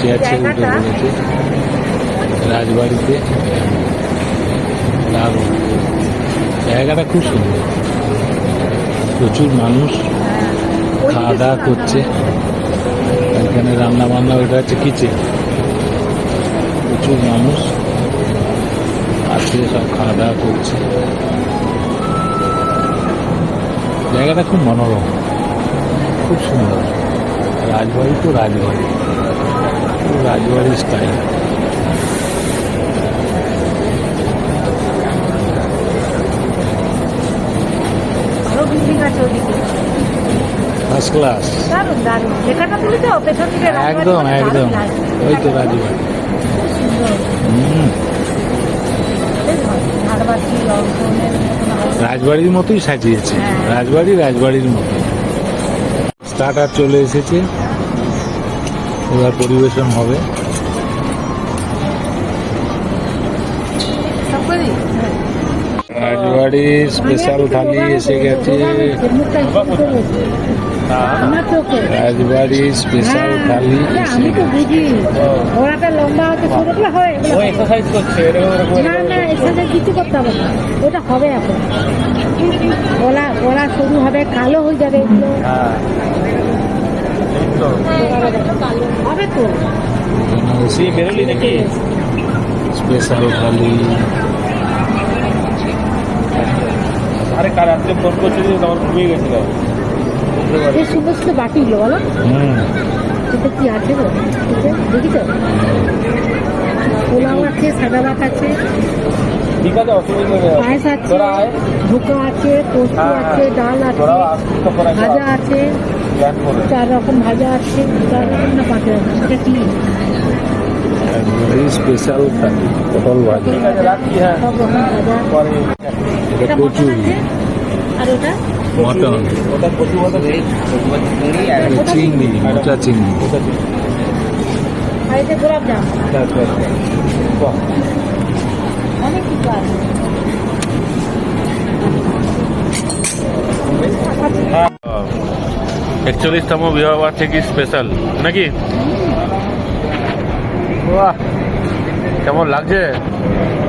Chair ছেড়ে উঠে পড়েছে রাজবাড়িতে। দারুণ জায়গাটা, খুব সুন্দর। প্রচুর মানুষ খাওয়া দাওয়া করছে। এখানে রান্না বান্না, ওইটা হচ্ছে কিচেন। প্রচুর মানুষ আছে, সব খাওয়া দাওয়া করছে। জায়গাটা খুব মনোরম, খুব সুন্দর। রাজবাড়ি তো রাজবাড়ি, রাজবাড়ির স্টাইল। ফার্স্ট ক্লাস, একদম একদম। ওই তো রাজবাড়ি। রাজবাড়ির মতোই সাজিয়েছে, রাজবাড়ির মতো। স্টার্টার চলে এসেছে, এবার পরিবেশন হবে। রাজবাড়ির স্পেশাল থালি এসে গেছে। রাজবাড়ির স্পেশাল থালি লম্বা কিছু করতে হবে না, ওটা হবে এখন। গলা সরু হবে, কালো হয়ে যাবে এগুলো। হবে তো বেরোলি নাকি? স্পেশাল থালি। আরে কাল রাত্রে ফোন করছিলি, তখন ঘুমিয়ে গেছিল। এই সমস্ত বাটিগুলো বলো এটা কি আছে গো? দেখি তো, পোলাও আছে, সাদা ভাত আছে, পায়েস আছে, ধোকা আছে, পোস্ত আছে, ডাল আছে, ভাজা আছে, 4 রকম ভাজা আছে, 4 রকম না 5 রকম। এটা কি? স্পেশাল পটল ভাজা, সব রকম ভাজা। এটা মটন আছে, আর ওটা মটন, চিংড়ি, মোচা চিংড়ি। আর এটা গোলাপ জাম, অনেক কিছু আছে। 41তম বিবাহ বার্ষিকী স্পেশাল নাকি? বাহ, কেমন লাগছে?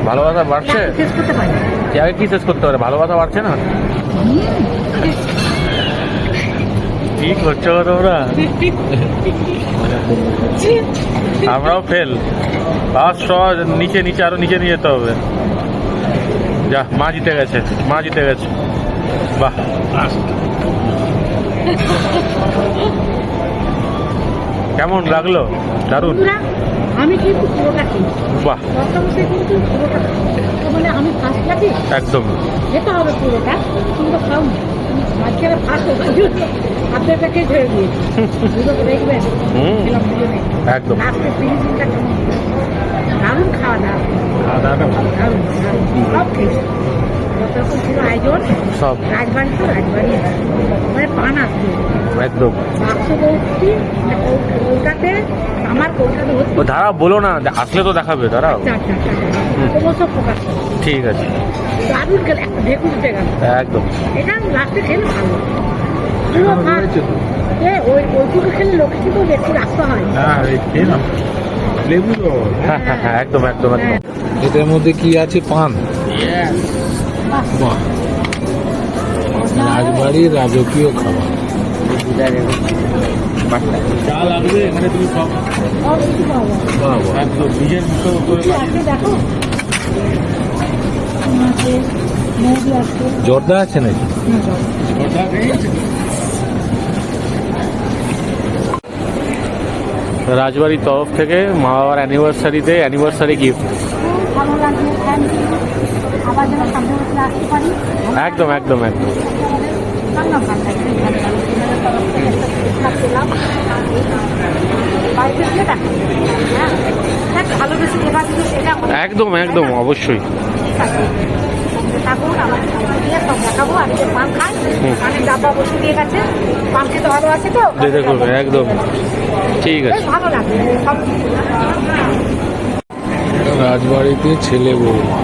ভালোবাসা বাড়ছে? আগে কি শেষ করতে পারে? ভালোবাসা বাড়ছে না? কি করছো তোমরা? আমরাও ফেল। নিচে নিচে, আরো নিচে নিয়ে যেতে হবে। যা, মা জিতে গেছে, মা জিতে গেছে। বাহ, কেমন লাগলো? দারুণ। আমি কিন্তু পুরোটা কিনি। বাহ, কিন্তু পুরোটা মানে আমি ফার্স্ট লাগি একদম যেতে হবে পুরোটা, কিন্তু খাও মাঝখানে ফার্স্ট আপনারটাকে ধরে দিয়েছি। দেখবেন একদম দারুণ খাওয়া দাওয়া, দারুণ সব খেয়েছি। যতরকম ছিল আয়োজন সব রাজবাড়ি, তো রাজবাড়ি মানে পান আসবে একদম। বাক্স ভর্তি, কলকাতে আমার কলকাতা ভর্তি। দাঁড়াও, বলো না, আসলে তো দেখাবে। দাঁড়াও, সব প্রকাশ ঠিক আছে। দারুণ খেলে, একটা ঢেকুর উঠে গেল একদম। এটা লাস্টে খেলে ভালো। ওইটুকু খেলে লক্ষ্মী তো একটু রাখতে হয়। একদম একদম একদম। এটার মধ্যে কি আছে? পান। রাজবাড়ির রাজকীয় খাবার। যা লাগবে এখানে তুমি সব একদম নিজের মতো করে। জর্দা আছে নাকি? রাজবাড়ির তরফ থেকে মা বাবার অ্যানিভার্সারি গিফট। একদম একদম একদম। একদম একদম, অবশ্যই। একদম ঠিক আছে। রাজবাড়িতে ছেলে বৌমা।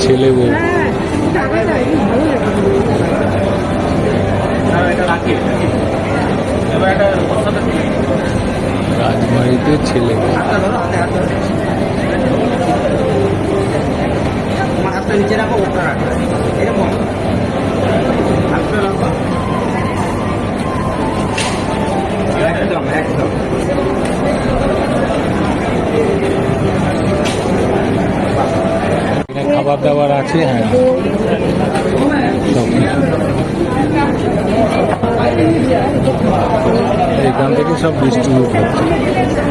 ছেলে বউ। হ্যাঁ এটা আলাদা, এটা ভালো লাগে। রাজবাড়িতে ছেলে বউ। এখানে খাবার দাবার আছে, হ্যাঁ সব কিছু। এখান থেকে সব ডিস্ট্রিবিউট হচ্ছে।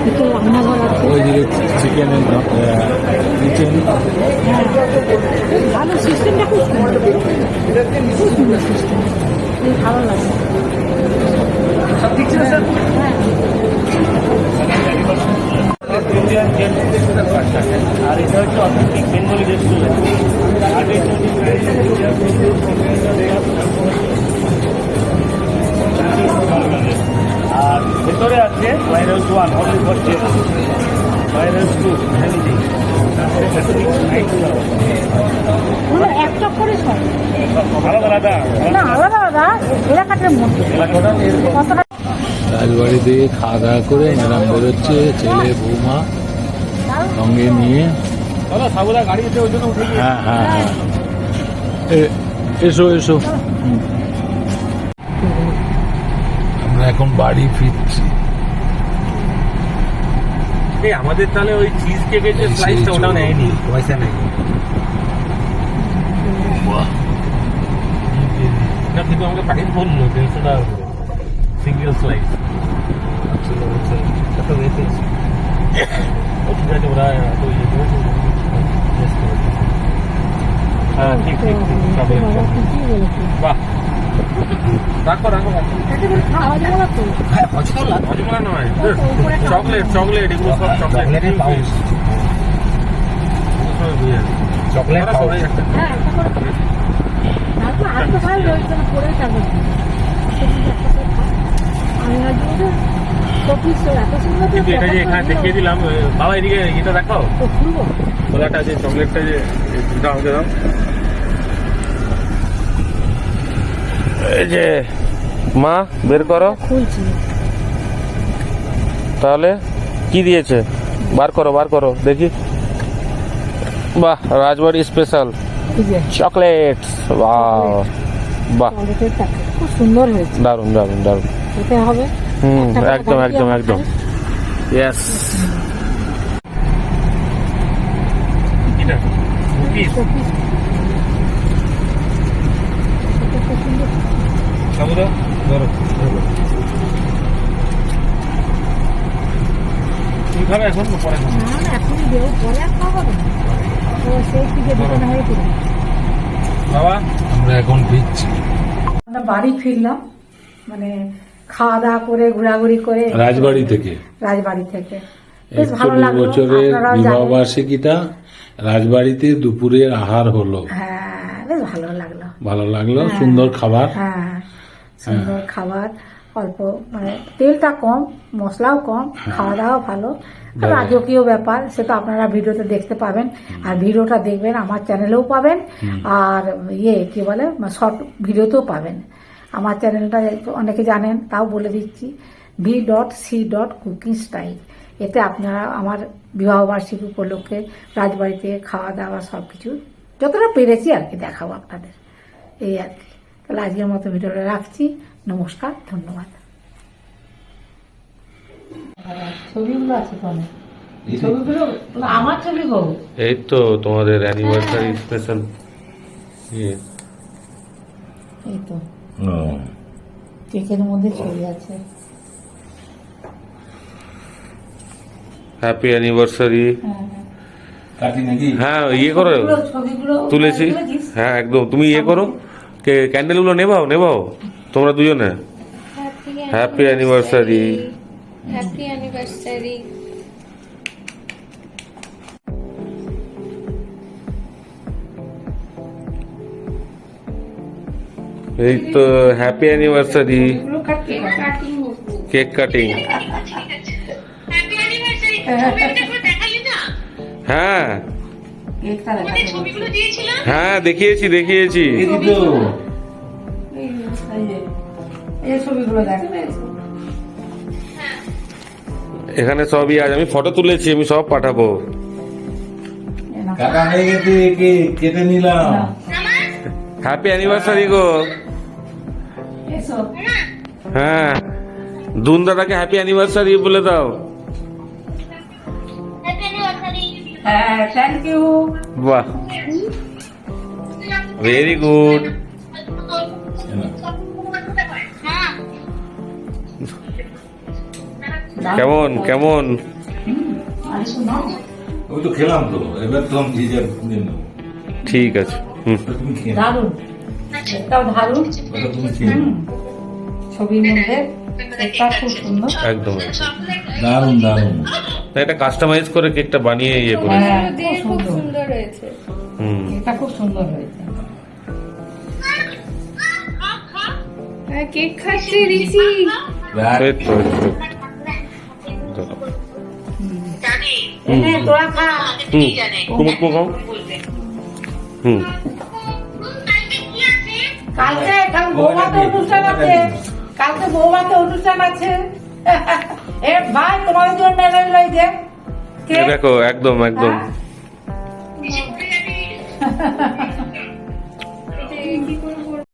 এটা রান্নাঘর আছে। ওই দিকে চিকেনের কিচেন। ভালো সিস্টেমটা খুব সুন্দর, খুব সুন্দর সিস্টেম, ভালো লাগে। হ্যাঁ আর এটা হচ্ছে অথেন্টিক বেঙ্গলি রেস্টুরেন্ট। আর ভেতরে আছে fried rice 1 only for gents, fried rice 2 family, মানে একটা করে সব আলাদা আলাদা না, আলাদা আলাদা এলাকাটার মধ্যে। কতটা রাজবাড়ি থেকে খাওয়া দাওয়া করে ম্যাডাম বেরোচ্ছে ছেলে বৌমা সঙ্গে নিয়ে। সাবুদা গাড়ি আছে ওই জন্য উঠে গিয়ে হ্যাঁ হ্যাঁ হ্যাঁ এসো এসো। আমরা এখন বাড়ি ফিরছি। আমাদের তাহলে ওই চিজ কেকের যে স্লাইসটা ওটাও নেয়নি, পয়সা নেই না, কিন্তু আমাকে প্রাইস বললো 150 টাকা করে সিঙ্গেল স্লাইস। ঠিক আছে, ওরা তো ইয়ে করেছে। হ্যাঁ ঠিক ঠিক ঠিক, চকলেট বাহ, রাখো রাখো রাখো। খাওয়া দাওয়া তো হজমলা নয়, চকলেট চকলেট, এগুলো সব চকলেটের পাউচ, চকলেট পাউচ। হ্যাঁ একটা করে তারপর আর তো ভালো রয়েছে না, পরেই থাকবে। আমি না দিয়ে চব্বিশ এত সুন্দর কিন্তু এটা যে এখানে দেখিয়ে দিলাম, বাবা এদিকে এটা দেখাও, তো খুলবো। খোলাটা যে চকলেটটা যে দাও আমাকে দাও। এই যে মা বের করো, খুলছি তাহলে কি দিয়েছে, বার করো বার করো দেখি। বাহ, রাজবাড়ি স্পেশাল এই যে চকলেটস, বাহ বাহ, চকলেটের প্যাকেট খুব সুন্দর হয়েছে, দারুন দারুন দারুন। খেতে হবে। হুম, একটা করে একদম বাড়ি একদম আমরা একদম, খাই। ইয়েস। এটা কুকিজ, চব্বিশ কত সুন্দর। সাবুদা ধরো, তুমি খাবে এখন না পরে খাবে? না না এখনই দেবো, পরে আর খাওয়া হবে না। তো সেই থেকে দোকানে হয়ে পড়ে। বাবা আমরা এখন ফিরছি আমরা বাড়ি ফিরলাম, মানে খাওয়া দাওয়া করে ঘোরাঘুরি করে রাজবাড়ি থেকে। রাজবাড়ি থেকে বেশ ভালো 41 লাগলো। বছরের আপনারাও বিবাহ যাবেন। বার্ষিকীটা রাজবাড়িতে দুপুরের আহার হলো। হ্যাঁ বেশ ভালো লাগলো। ভালো লাগলো, হ্যাঁ। সুন্দর খাবার। হ্যাঁ সুন্দর খাবার, অল্প মানে তেলটা কম, মশলাও কম, খাওয়া দাওয়া ভালো। আর ভালো। রাজকীয় ব্যাপার, সেটা আপনারা ভিডিওতে দেখতে পাবেন। আর ভিডিওটা দেখবেন আমার চ্যানেলেও পাবেন, আর কি বলে শর্ট ভিডিওতেও পাবেন। আমার চ্যানেলটা অনেকে জানেন, তাও বলে দিচ্ছি, v.c.cooking style। এতে আপনারা আমার বিবাহবার্ষিকী উপলক্ষে রাজবাড়িতে খাওয়া দাওয়া সব কিছু যতটা পেরেছি আর কি দেখাবো আপনাদের, এই আর কি। তাহলে আজকের মতো ভিডিওটা রাখছি, নমস্কার, ধন্যবাদ। ছবিগুলো আছে তো অনেক, ছবিগুলো আমার ছবি হোক। এই তো তোমাদের অ্যানিভার্সারি স্পেশাল ইয়ে। এই তো কেকের মধ্যে ছবি আছে। Happy anniversary. কাটি নাকি? হ্যাঁ ইয়ে করো, ছবিগুলো তুলেছি। তুলেছিস? হ্যাঁ একদম, তুমি ইয়ে করো, ক্যান্ডেলগুলো নেবাও নেবাও তোমরা দুজনে। Happy anniversary. Happy anniversary. এই তো happy anniversary, cake cutting cake cutting. Happy anniversary. তুমি এটা করে দেখালি না? হ্যাঁ কেকটা দেখাতে বলছি। হ্যাঁ দেখিয়েছি দেখিয়েছি। এই যে, এই ছবিগুলো দেখ। এখানে সবই আজ আমি ফটো তুলেছি, আমি সব পাঠাবো। এই নাও। কাটা হয়ে গেছে, কেটে নিলাম। নাও। হ্যাপি অ্যানিভার্সারি গো। এসো। হ্যাঁ দুন দাদাকে হ্যাপি অ্যানিভার্সারি বলে দাও। হ্যাঁ, থ্যাংক ইউ। বাহ, ভেরি গুড। কেমন কেমন? আর একটু নাও। আমি তো খেলাম তো, এবার তো আমি যে নিয়ে নেবো। ঠিক আছে। হুম। ওটা তুমি খেয়ে নাও। দারুণ, এটাও দারুণ। ওটা তুমি খেয়ে নাও। ছবির মধ্যে এটা খুব সুন্দর। একদম দারুণ দারুণ। এটা কাস্টমাইজ করে কেকটা বানিয়ে ইয়ে করে। হ্যাঁ, দিয়ে খুব খুব সুন্দর। সুন্দর হয়েছে। হুম। এটা খুব সুন্দর হয়েছে। হ্যাঁ, কেক খাচ্ছে রিচি। এই তো, এই তো। চলো। এনে তোরা খা। হুম কুমুক খাও। হুম। কালকে বৌমাতে অনুষ্ঠান আছে, কালকে বৌমাতে অনুষ্ঠান আছে। এ ভাই তোমাদের জন্য এনে লই যে এই দেখো একদম একদম। হ্যাঁ।